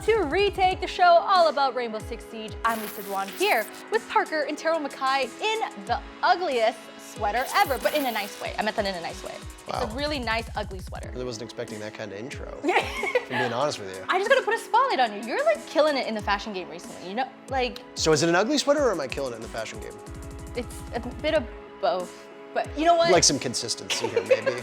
to Retake, the show all about Rainbow Six Siege. I'm Lisa Dwan here with Parker and Terrell Mackay in the ugliest sweater ever, but in a nice way. I meant that in a nice way. Wow. It's a really nice, ugly sweater. I really wasn't expecting that kind of intro, if I'm being honest with you. I just gotta put a spotlight on you. You're like killing it in the fashion game recently, you know? Like. So is it an ugly sweater or am I killing it in the fashion game? It's a bit of both, but you know what? I'd like some consistency here, maybe.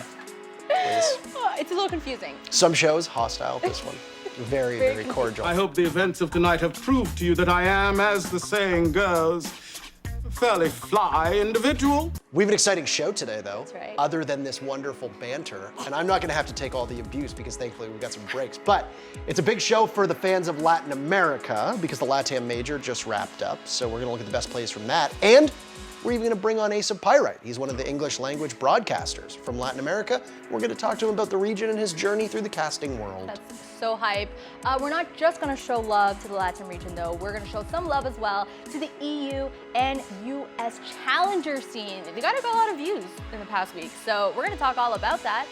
Please. It's a little confusing. Some shows, hostile, this one. Very, very cordial. I hope the events of tonight have proved to you that I am, as the saying goes, a fairly fly individual. We have an exciting show today, though. That's right. Other than this wonderful banter. And I'm not going to have to take all the abuse because thankfully we've got some breaks. But it's a big show for the fans of Latin America because the LATAM Major just wrapped up. So we're going to look at the best plays from that. And we're even going to bring on Ace of Pyrite. He's one of the English language broadcasters from Latin America. We're going to talk to him about the region and his journey through the casting world. That's so hype. We're not just going to show love to the LATAM region, though. We're going to show some love as well to the EU and US challenger scene. They got a lot of views in the past week, so we're going to talk all about that.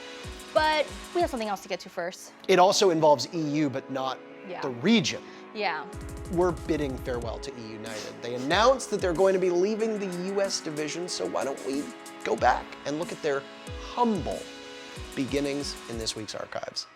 But we have something else to get to first. It also involves EU, but not the region. Yeah. We're bidding farewell to eUnited. They announced that they're going to be leaving the US division, so why don't we go back and look at their humble beginnings in this week's archives.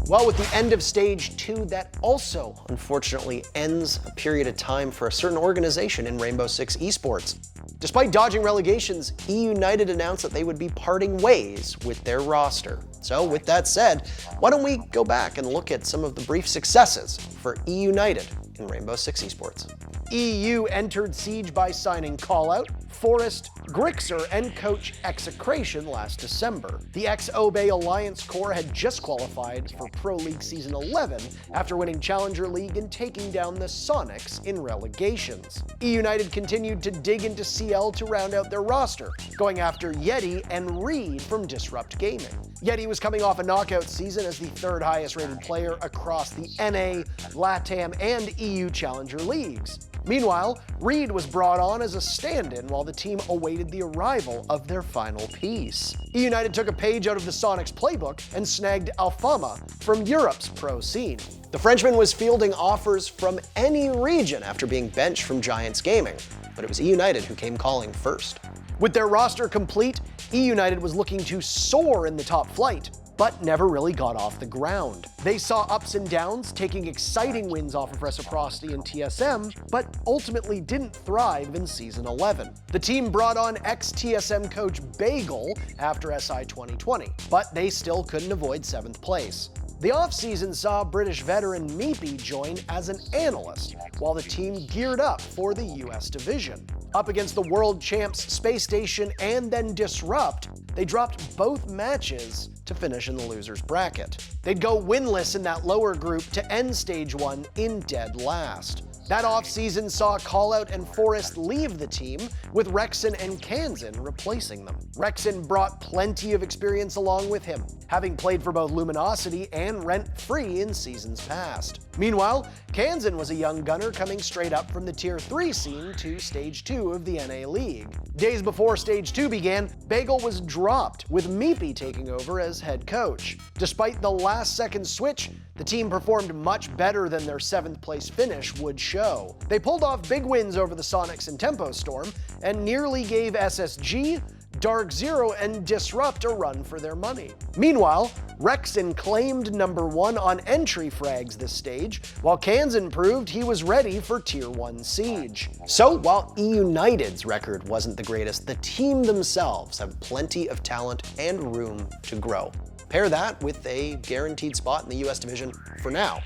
Well, with the end of Stage 2, that also, unfortunately, ends a period of time for a certain organization in Rainbow Six Esports. Despite dodging relegations, eUnited announced that they would be parting ways with their roster. So with that said, why don't we go back and look at some of the brief successes for eUnited in Rainbow Six Esports. EU entered Siege by signing Callout, Forrest, Grixer, and coach Execration last December. The ex-Obey Alliance Corps had just qualified for Pro League Season 11 after winning Challenger League and taking down the Sonics in relegations. eUnited continued to dig into CL to round out their roster, going after Yeti and Reed from Disrupt Gaming. Yeti was coming off a knockout season as the third highest rated player across the NA, LATAM, and EU Challenger Leagues. Meanwhile, Reed was brought on as a stand-in while the team awaited the arrival of their final piece. eUnited took a page out of the Sonics playbook and snagged Alfama from Europe's pro scene. The Frenchman was fielding offers from any region after being benched from Giants Gaming, but it was eUnited who came calling first. With their roster complete, eUnited was looking to soar in the top flight, but never really got off the ground. They saw ups and downs, taking exciting wins off of Reciprocity and TSM, but ultimately didn't thrive in Season 11. The team brought on ex-TSM coach Bagel after SI 2020, but they still couldn't avoid 7th place. The offseason saw British veteran Meepy join as an analyst, while the team geared up for the US division. Up against the world champs Space Station and then Disrupt, they dropped both matches to finish in the loser's bracket. They'd go winless in that lower group to end Stage 1 in dead last. That offseason saw Callout and Forrest leave the team, with Rexon and Kansan replacing them. Rexon brought plenty of experience along with him, having played for both Luminosity and Rent Free in seasons past. Meanwhile, Kansan was a young gunner coming straight up from the Tier 3 scene to Stage 2 of the NA League. Days before Stage 2 began, Bagel was dropped, with Meepy taking over as head coach. Despite the last-second switch, the team performed much better than their 7th place finish would show. They pulled off big wins over the Sonics and Tempo Storm, and nearly gave SSG, Dark Zero, and Disrupt a run for their money. Meanwhile, Rexon claimed #1 on entry frags this stage, while Kansan proved he was ready for Tier 1 Siege. So, while eUnited's record wasn't the greatest, the team themselves have plenty of talent and room to grow. Pair that with a guaranteed spot in the US division for now.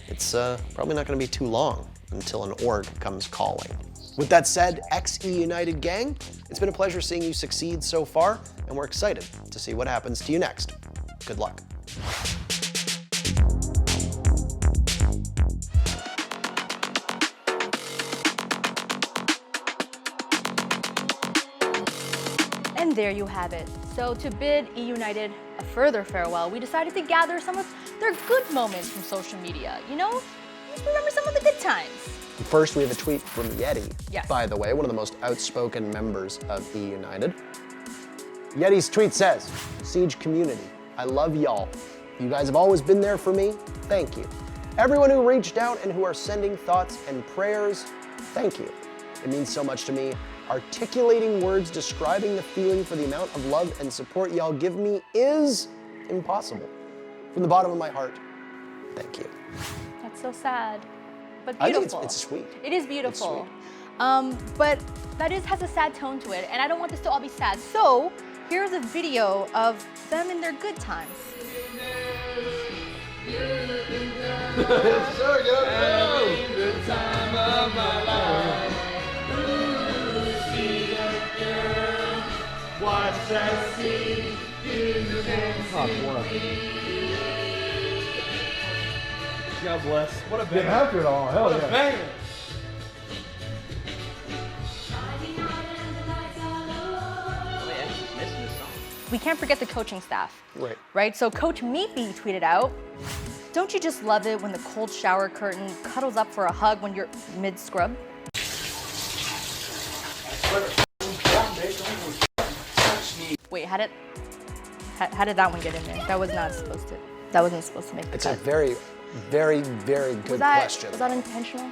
It's probably not going to be too long until an org comes calling. With that said, ex-eUnited gang, it's been a pleasure seeing you succeed so far, and we're excited to see what happens to you next. Good luck. And there you have it. So to bid eUnited a further farewell, we decided to gather some of their good moments from social media. You know, just remember some of the good times. First, we have a tweet from Yeti, Yes. by the way, one of the most outspoken members of eUnited. Yeti's tweet says, "Siege community, I love y'all. You guys have always been there for me. Thank you. Everyone who reached out and who are sending thoughts and prayers, thank you. It means so much to me. Articulating words describing the feeling for the amount of love and support y'all give me is impossible. From the bottom of my heart, thank you. That's so sad, but I beautiful. think it's sweet. It is beautiful. It's sweet. But that has a sad tone to it, and I don't want this to all be sad. So here's a video of them in their good times. God bless. What a Get banger. after it all. Hell What a yeah. banger. We can't forget the coaching staff. Right. Right? So Coach Meepy tweeted out, "Don't you just love it when the cold shower curtain cuddles up for a hug when you're mid-scrub?" Wait, how did that one get in there? That wasn't supposed to make the It's cut. a very, very, very good question. Was that intentional?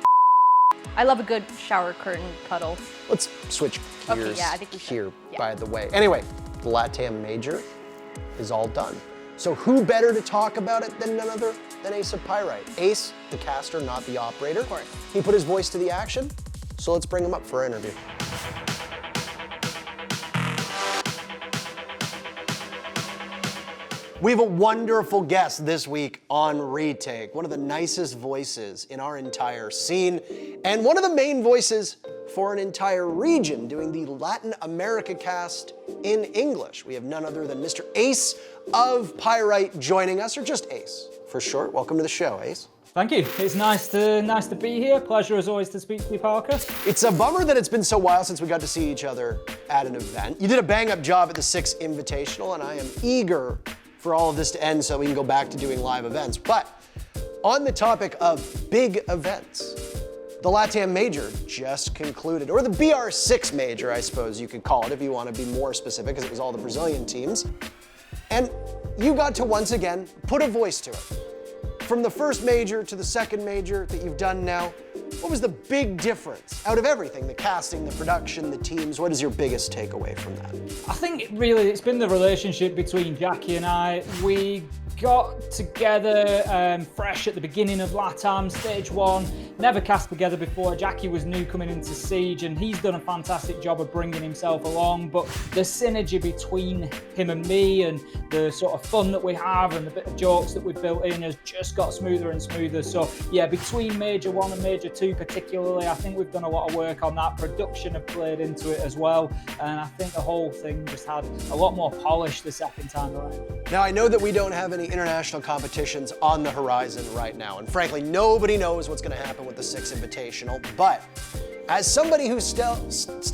I love a good shower curtain cuddle. Let's switch gears Okay, yeah, I think we should. here, Yeah. by the way. Anyway, the LATAM Major is all done. So who better to talk about it than none other than Ace of Pyrite? Ace, the caster, not the operator. Of course. He put his voice to the action, so let's bring him up for our interview. We have a wonderful guest this week on Retake, one of the nicest voices in our entire scene, and one of the main voices for an entire region doing the Latin America cast in English. We have none other than Mr. Ace of Pyrite joining us, or just Ace for short. Welcome to the show, Ace. Thank you. It's nice to be here. Pleasure as always to speak to you, Parker. It's a bummer that it's been so while since we got to see each other at an event. You did a bang-up job at the Six Invitational, and I am eager for all of this to end so we can go back to doing live events. But on the topic of big events, the LATAM Major just concluded, or the BR6 Major, I suppose you could call it if you want to be more specific, because it was all the Brazilian teams. And you got to once again put a voice to it. From the first major to the second major that you've done now, what was the big difference out of everything? The casting, the production, the teams, what is your biggest takeaway from that? I think it's been the relationship between Jackie and I. We got together fresh at the beginning of LATAM, stage one, never cast together before. Jackie was new coming into Siege, and he's done a fantastic job of bringing himself along, but the synergy between him and me and the sort of fun that we have and the bit of jokes that we've built in has just got smoother and smoother. So yeah, between Major 1 and Major 2 particularly, I think we've done a lot of work on that. Production have played into it as well, and I think the whole thing just had a lot more polish the second time around. Now, I know that we don't have any international competitions on the horizon right now, and frankly, nobody knows what's going to happen with the Six Invitational, but as somebody who still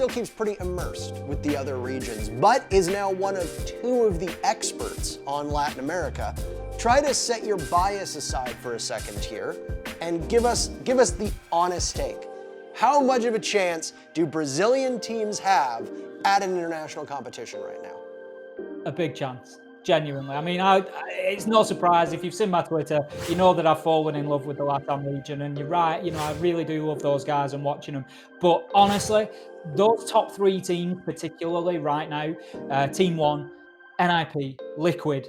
keeps pretty immersed with the other regions, but is now one of two of the experts on Latin America, try to set your bias aside for a second here and give us the honest take. How much of a chance do Brazilian teams have at an international competition right now? A big chance. Genuinely. I mean, it's no surprise if you've seen my Twitter, you know that I've fallen in love with the LATAM region, and you're right, I really do love those guys and watching them. But honestly, those top three teams, particularly right now, Team 1, NIP, Liquid,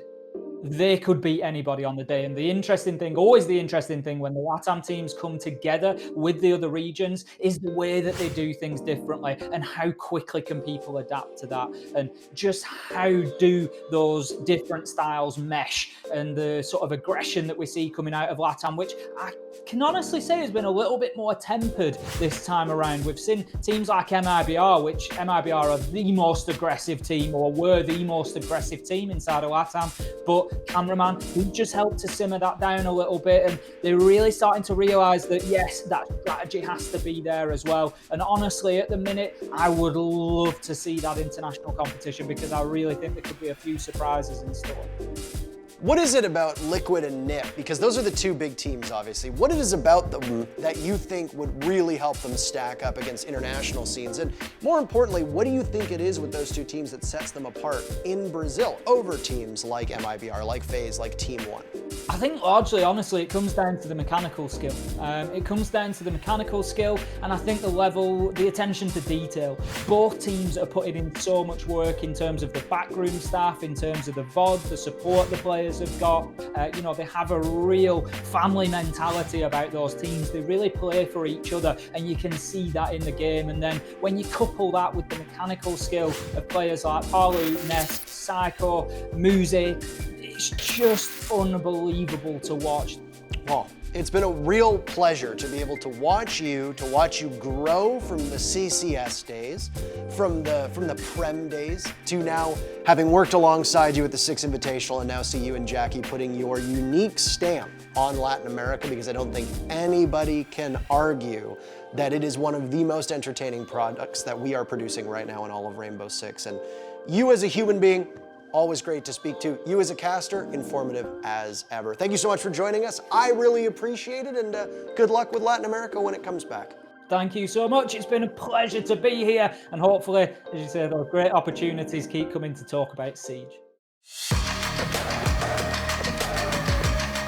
they could beat anybody on the day. And the interesting thing, always the interesting thing when the LATAM teams come together with the other regions is the way that they do things differently and how quickly can people adapt to that, and just how do those different styles mesh, and the sort of aggression that we see coming out of LATAM, which I can honestly say has been a little bit more tempered this time around. We've seen teams like MIBR, which MIBR are the most aggressive team, or were the most aggressive team inside of LATAM, but Cameraman, he just helped to simmer that down a little bit, and they're really starting to realise that yes, that strategy has to be there as well. And honestly, at the minute, I would love to see that international competition, because I really think there could be a few surprises in store. What is it about Liquid and NiP? Because those are the two big teams, obviously. What it is about them that you think would really help them stack up against international scenes? And more importantly, what do you think it is with those two teams that sets them apart in Brazil over teams like MIBR, like FaZe, like Team One? I think largely, honestly, it comes down to the mechanical skill. It comes down to the mechanical skill, and I think the attention to detail. Both teams are putting in so much work in terms of the backroom staff, in terms of the VOD, the support the players have got. They have a real family mentality about those teams. They really play for each other, and you can see that in the game. And then when you couple that with the mechanical skill of players like Palu, Nest, Psycho, Muze, it's just unbelievable to watch. Well, it's been a real pleasure to be able to watch you grow from the CCS days, from the Prem days, to now having worked alongside you at the Six Invitational, and now see you and Jackie putting your unique stamp on Latin America, because I don't think anybody can argue that it is one of the most entertaining products that we are producing right now in all of Rainbow Six. And you as a human being, always great to speak to. You as a caster, informative as ever. Thank you so much for joining us. I really appreciate it, and good luck with Latin America when it comes back. Thank you so much. It's been a pleasure to be here, and hopefully, as you say, those great opportunities keep coming to talk about Siege.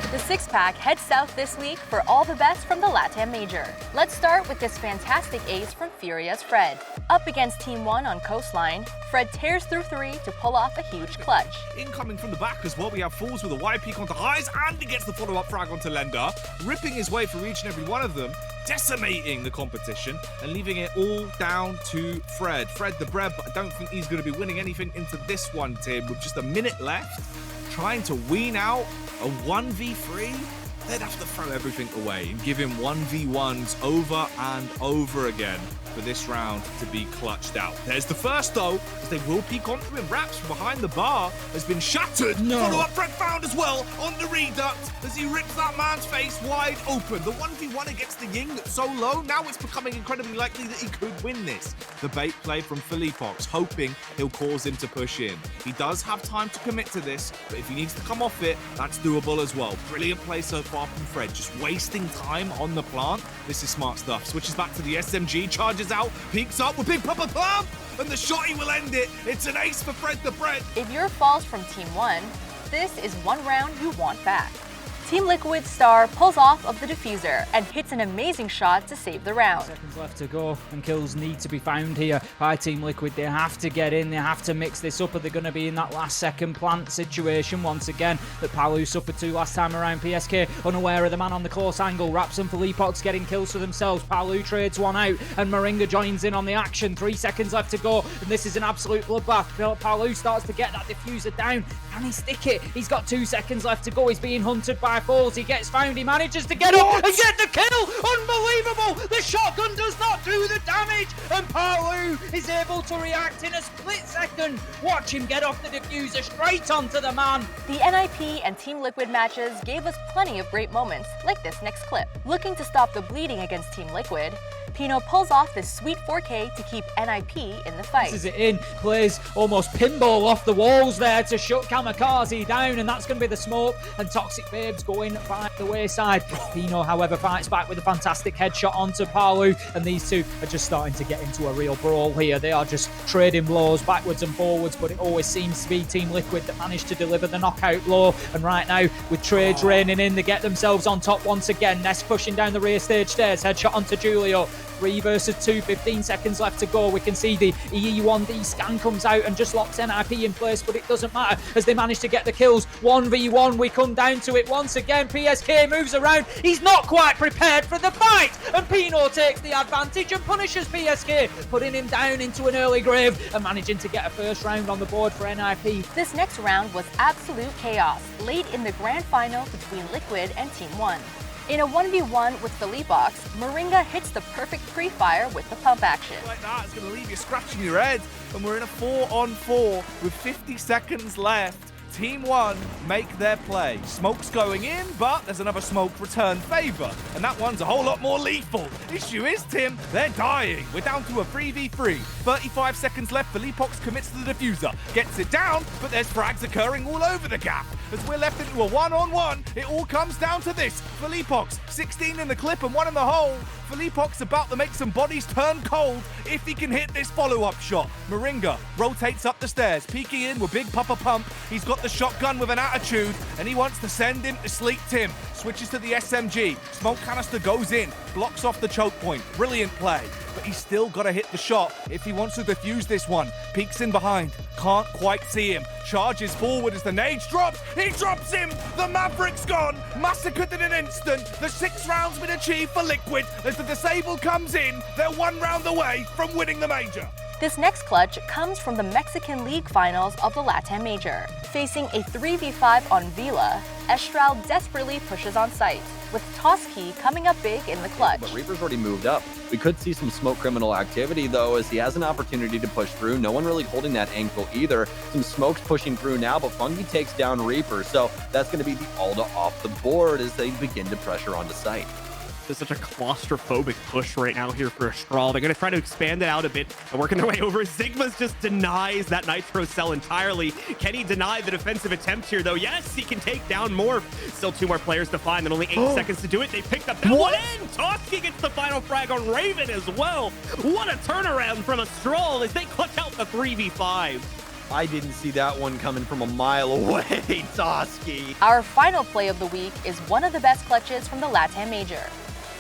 The six-pack heads south this week for all the best from the LATAM Major. Let's start with this fantastic ace from Furia's Fred. Up against Team One on Coastline, Fred tears through three to pull off a huge clutch. Incoming from the back as well, we have Falls with a wide peak onto highs, and he gets the follow-up frag onto Lender, ripping his way through each and every one of them, decimating the competition and leaving it all down to Fred. Fred the Bread, but I don't think he's going to be winning anything into this one, Tim, with just a minute left, trying to wean out a 1v3. They'd have to throw everything away and give him 1v1s over and over again for this round to be clutched out. There's the first though, as they will peek onto him. Raps from behind the bar has been shattered. No. Follow-up frag found as well on the reduct as he rips that man's face wide open. The 1v1 against the Ying that's so low, now it's becoming incredibly likely that he could win this. The bait play from Philippox, hoping he'll cause him to push in. He does have time to commit to this, but if he needs to come off it, that's doable as well. Brilliant play so far from Fred, just wasting time on the plant. This is smart stuff. Switches back to the SMG, charges out, peeks up with Big Papa Pump, and the shotty will end it. It's an ace for Fred the Bread. If you're falls from Team One, this is one round you want back. Team Liquid Star pulls off of the diffuser and hits an amazing shot to save the round. Seconds left to go, and kills need to be found here by Team Liquid. They have to get in, they have to mix this up, or they're going to be in that last second plant situation once again that Palu suffered to last time around. PSK unaware of the man on the close angle. Raps and Philippox getting kills for themselves. Palu trades one out, and Moringa joins in on the action. 3 seconds left to go, and this is an absolute bloodbath. Palu starts to get that diffuser down. Can he stick it? He's got 2 seconds left to go. He's being hunted by Falls. He gets found. He manages to get up and get the kill. Unbelievable. The shotgun does not do the damage, and Palu is able to react in a split second. Watch him get off the diffuser straight onto the man. The NIP and Team Liquid matches gave us plenty of great moments, like this next clip. Looking to stop the bleeding against Team Liquid, Pino pulls off this sweet 4K to keep NIP in the fight. Is it in, plays almost pinball off the walls there to shut Kamikaze down, and that's going to be the smoke, and Toxic Babes going by the wayside. Pino, however, fights back with a fantastic headshot onto Palu, and these two are just starting to get into a real brawl here. They are just trading blows backwards and forwards, but it always seems to be Team Liquid that managed to deliver the knockout blow, and right now, with trades raining in, they get themselves on top once again. Nest pushing down the rear stage stairs, headshot onto Julio. 3 versus 2, 15 seconds left to go. We can see the E1D scan comes out and just locks NIP in place, but it doesn't matter as they manage to get the kills. 1v1, we come down to it once again. PSK moves around. He's not quite prepared for the fight, and Pino takes the advantage and punishes PSK, putting him down into an early grave and managing to get a first round on the board for NIP. This next round was absolute chaos, late in the grand final between Liquid and Team One. In a 1v1 with Philippox, Moringa hits the perfect pre-fire with the pump action. Like that, it's going to leave you scratching your head. And we're in a 4-on-4 with 50 seconds left. Team 1 make their play. Smoke's going in, but there's another smoke return favor, and that one's a whole lot more lethal. Issue is, Tim, they're dying. We're down to a 3v3. 35 seconds left. Philippox commits to the diffuser, gets it down, but there's frags occurring all over the gap. As we're left into a one-on-one, it all comes down to this. Philippox, 16 in the clip and 1 in the hole. Philippox about to make some bodies turn cold if he can hit this follow-up shot. Moringa rotates up the stairs, peeking in with Big Papa Pump. He's got the shotgun with an attitude, and he wants to send him to sleep. Tim switches to the SMG. Smoke canister goes in, blocks off the choke point. Brilliant play, but he's still got to hit the shot if he wants to defuse this one. Peeks in behind, can't quite see him. Charges forward as the nades drops. He drops him. The Maverick's gone. Massacred in an instant. The 6 rounds been achieved for Liquid. As the disable comes in, they're 1 round away from winning the major. This next clutch comes from the Mexican League Finals of the LATAM Major. Facing a 3v5 on Vila, Estral desperately pushes on site, with Toski coming up big in the clutch. But Reaper's already moved up. We could see some smoke criminal activity, though, as he has an opportunity to push through. No one really holding that ankle either. Some smoke's pushing through now, but Fungi takes down Reaper, so that's going to be the Alda off the board as they begin to pressure onto site. There's such a claustrophobic push right now here for Estral. They're going to try to expand it out a bit and working their way over. Sigmas just denies that Nitro cell entirely. Can he deny the defensive attempt here, though? Yes, he can take down Morph. Still 2 more players to find, and only 8 seconds to do it. They picked up that one in. Toski gets the final frag on Raven as well. What a turnaround from Estral as they clutch out the 3v5. I didn't see that one coming from a mile away, Toski. Our final play of the week is one of the best clutches from the LATAM Major.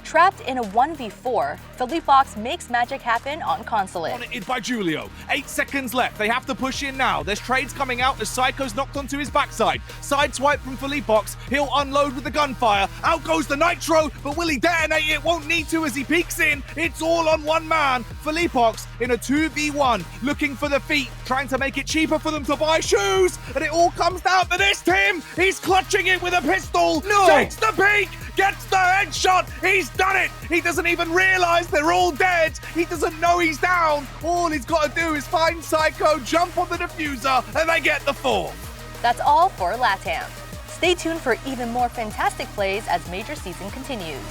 Trapped in a 1v4, Philippox makes magic happen on Consulate. Monitored by Julio. 8 seconds left. They have to push in now. There's trades coming out as Psycho's knocked onto his backside. Sideswipe from Philippox. He'll unload with the gunfire. Out goes the Nitro, but will he detonate it? Won't need to as he peeks in. It's all on one man. Philippox in a 2v1, looking for the feet, trying to make it cheaper for them to buy shoes. And it all comes down to this, Tim. He's clutching it with a pistol. No! Takes the peek. Gets the headshot. He's done it. He doesn't even realize they're all dead. He doesn't know he's down. All he's got to do is find Psycho, jump on the diffuser, and they get the 4. That's all for LATAM. Stay tuned for even more fantastic plays as Major season continues.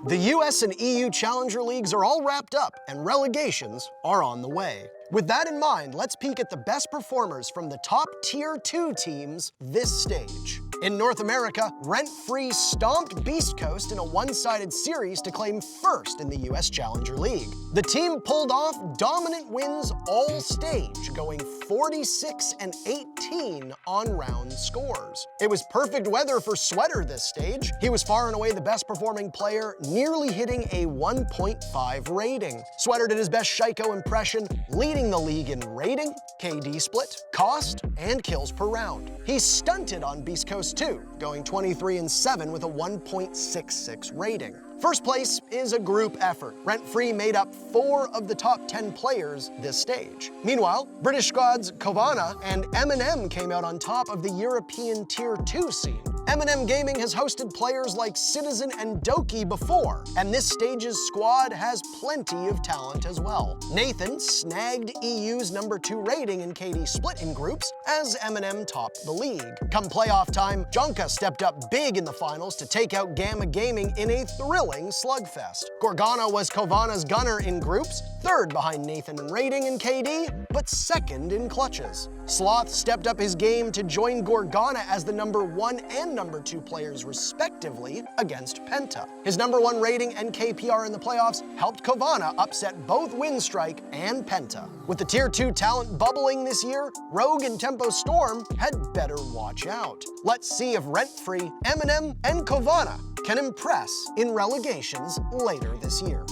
The US and EU Challenger Leagues are all wrapped up, and relegations are on the way. With that in mind, let's peek at the best performers from the top Tier 2 teams this stage. In North America, Rent Free stomped Beast Coast in a one-sided series to claim first in the US Challenger League. The team pulled off dominant wins all stage, going 46-18 on round scores. It was perfect weather for Sweater this stage. He was far and away the best performing player, nearly hitting a 1.5 rating. Sweater did his best Shaiko impression, leading the league in rating, KD split, cost, and kills per round. He stunted on Beast Coast 2, going 23-7 with a 1.66 rating. First place is a group effort. Rent Free made up 4 of the top 10 players this stage. Meanwhile, British squads Kovana and M&M came out on top of the European Tier 2 scene. M&M Gaming has hosted players like Citizen and Doki before, and this stage's squad has plenty of talent as well. Nathan snagged EU's number 2 rating in KD split in groups as M&M topped the league. Come playoff time, Jonka stepped up big in the finals to take out Gamma Gaming in a thrilling slugfest. Gorgana was Kovana's gunner in groups, 3rd behind Nathan in rating in KD, but 2nd in clutches. Sloth stepped up his game to join Gorgana as the number 1 and number 2 players respectively against Penta. His number 1 rating and KPR in the playoffs helped Kovana upset both Windstrike and Penta. With the Tier 2 talent bubbling this year, Rogue and Tempo Storm had better watch out. Let's see if Rent Free, M&M, and Kovana can impress in relegations later this year.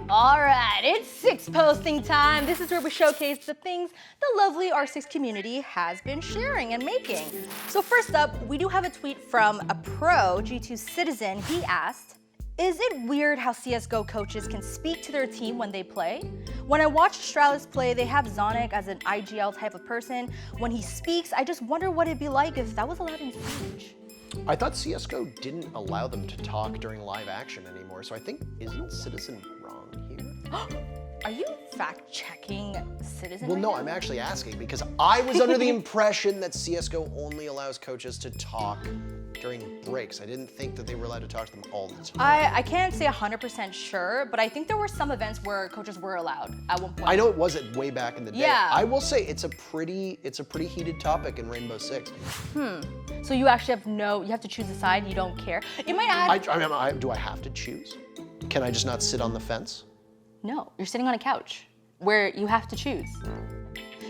All right, it's 6 posting time. This is where we showcase the things the lovely R6 community has been sharing and making. So first up, we do have a tweet from a pro, G2 Citizen. He asked, is it weird how CSGO coaches can speak to their team when they play? When I watch Astralis play, they have Zonic as an IGL type of person. When he speaks, I just wonder what it'd be like if that was allowed in Spanish. I thought CSGO didn't allow them to talk during live action anymore, so I think, isn't Citizen wrong here? Are you fact-checking Citizen? Well, right no, now? I'm actually asking because I was under the impression that CSGO only allows coaches to talk during breaks. I didn't think that they were allowed to talk to them all the time. I can't say 100% sure, but I think there were some events where coaches were allowed at one point. I know it wasn't way back in the day. Yeah. I will say it's a pretty heated topic in Rainbow Six. So you actually you have to choose a side, you don't care. It might add, Do I have to choose? Can I just not sit on the fence? no, you're sitting on a couch where you have to choose.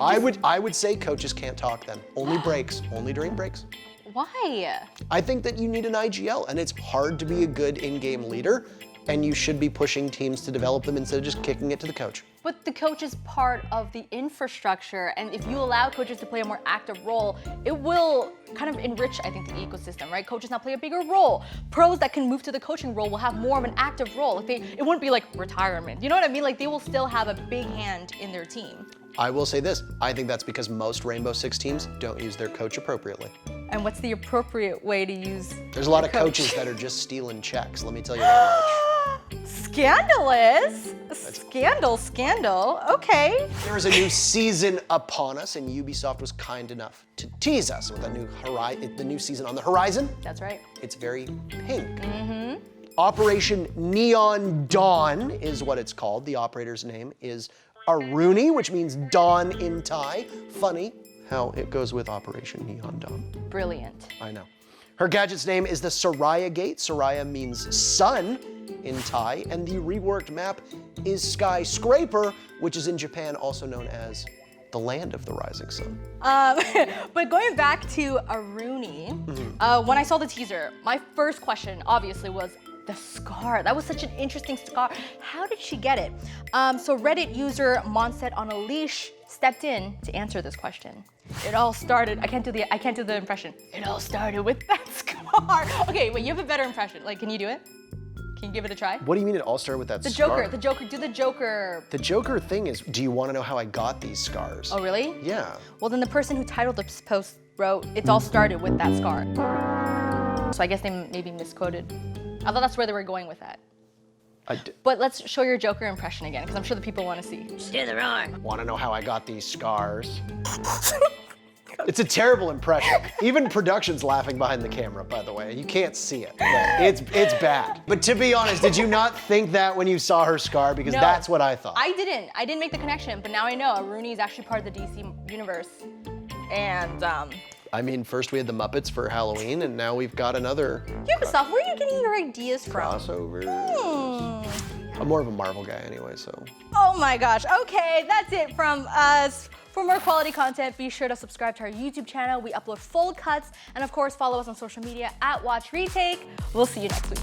I would say coaches can't talk then. Only breaks, only during breaks. Why? I think that you need an IGL, and it's hard to be a good in-game leader, and you should be pushing teams to develop them instead of just kicking it to the coach. But the coach is part of the infrastructure, and if you allow coaches to play a more active role, it will kind of enrich, I think, the ecosystem, right? Coaches now play a bigger role. Pros that can move to the coaching role will have more of an active role. Like it wouldn't be like retirement. You know what I mean? Like they will still have a big hand in their team. I will say this, I think that's because most Rainbow Six teams don't use their coach appropriately. And what's the appropriate way to use There's a lot of coaches that are just stealing checks, let me tell you that much. Scandalous? Scandal. Okay. There is a new season upon us, and Ubisoft was kind enough to tease us with the new season on the horizon. That's right. It's very pink. Operation Neon Dawn is what it's called. The operator's name is Aruni, which means dawn in Thai. Funny how it goes with Operation Neon Dawn. Brilliant. I know. Her gadget's name is the Soraya Gate. Soraya means sun in Thai, and the reworked map is Skyscraper, which is in Japan also known as the land of the rising sun. But going back to Aruni, when I saw the teaser, my first question obviously was the scar. That was such an interesting scar. How did she get it? So Reddit user Monset on a Leash stepped in to answer this question. It all started, I can't do the impression. It all started with that scar. Okay, wait, you have a better impression. Like, can you do it? Can you give it a try? What do you mean it all started with that The scar? Joker, do the Joker. The Joker thing is, do you want to know how I got these scars? Oh, really? Yeah. Well, then the person who titled the post wrote, it all started with that scar. So I guess they maybe misquoted. I thought that's where they were going with that. But let's show your Joker impression again, because I'm sure the people want to see. Do the roar. Want to know how I got these scars? It's a terrible impression. Even production's laughing behind the camera, by the way. You can't see it. But it's bad. But to be honest, did you not think that when you saw her scar? Because No, that's what I thought. I didn't make the connection, but now I know Aruni is actually part of the DC universe. And I mean, first we had the Muppets for Halloween, and now we've got another Ubisoft, where are you getting your ideas from? crossover. I'm more of a Marvel guy anyway, so. Oh my gosh. Okay, that's it from us. For more quality content, be sure to subscribe to our YouTube channel. We upload full cuts, and of course, follow us on social media @WatchRetake. We'll see you next week.